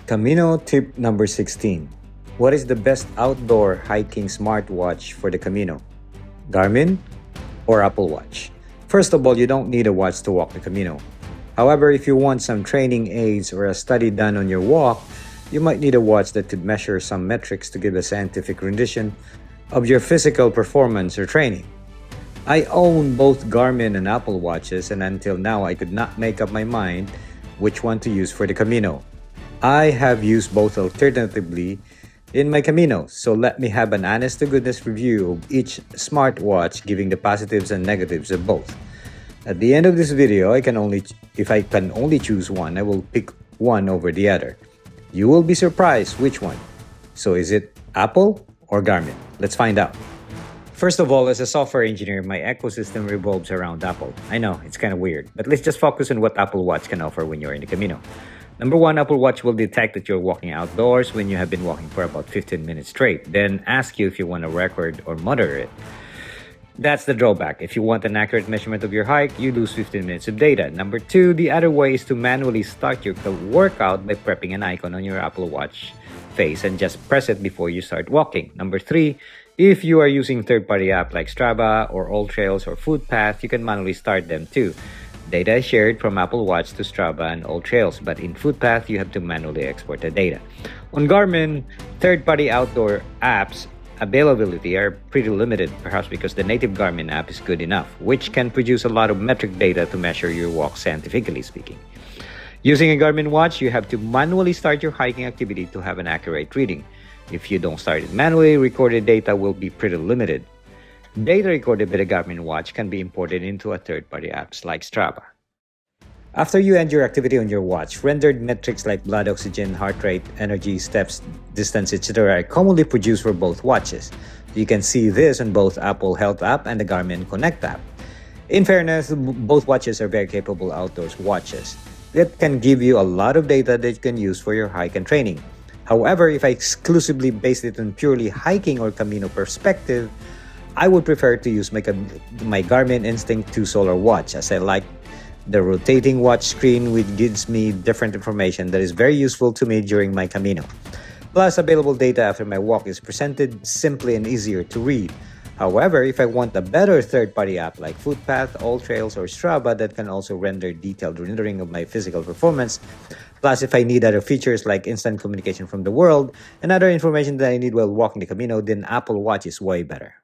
Camino tip number 16. What is the best outdoor hiking smartwatch for the Camino? Garmin or Apple Watch? First of all, you don't need a watch to walk the Camino. However, if you want some training aids or a study done on your walk, you might need a watch that could measure some metrics to give a scientific rendition of your physical performance or training. I own both Garmin and Apple Watches, and until now I could not make up my mind which one to use for the Camino. I have used both alternatively in my Caminos, so let me have an honest-to-goodness review of each smartwatch, giving the positives and negatives of both. At the end of this video, if I can only choose one, I will pick one over the other. You will be surprised which one. So is it Apple or Garmin? Let's find out. First of all, as a software engineer, my ecosystem revolves around Apple. I know, it's kind of weird, but let's just focus on what Apple Watch can offer when you're in the Camino. Number one, Apple Watch will detect that you're walking outdoors when you have been walking for about 15 minutes straight, then ask you if you want to record or monitor it. That's the drawback. If you want an accurate measurement of your hike, you lose 15 minutes of data. Number two, the other way is to manually start your workout by prepping an icon on your Apple Watch face and just press it before you start walking. Number three, if you are using third-party apps like Strava or AllTrails or Footpath, you can manually start them too. Data is shared from Apple Watch to Strava and AllTrails, but in Footpath, you have to manually export the data. On Garmin, third-party outdoor apps availability are pretty limited, perhaps because the native Garmin app is good enough, which can produce a lot of metric data to measure your walk scientifically speaking. Using a Garmin watch, you have to manually start your hiking activity to have an accurate reading. If you don't start it manually, recorded data will be pretty limited. Data recorded by the Garmin watch can be imported into a third-party apps like Strava. After you end your activity on your watch, rendered metrics like blood oxygen, heart rate, energy, steps, distance, etc. are commonly produced for both watches. You can see this on both Apple Health app and the Garmin Connect app. In fairness, both watches are very capable outdoors watches that can give you a lot of data that you can use for your hike and training. However, if I exclusively based it on purely hiking or Camino perspective, I would prefer to use my Garmin Instinct 2 Solar Watch, as I like the rotating watch screen, which gives me different information that is very useful to me during my Camino. Plus, available data after my walk is presented simply and easier to read. However, if I want a better third-party app like Footpath, AllTrails, or Strava that can also render detailed rendering of my physical performance, plus if I need other features like instant communication from the world and other information that I need while walking the Camino, then Apple Watch is way better.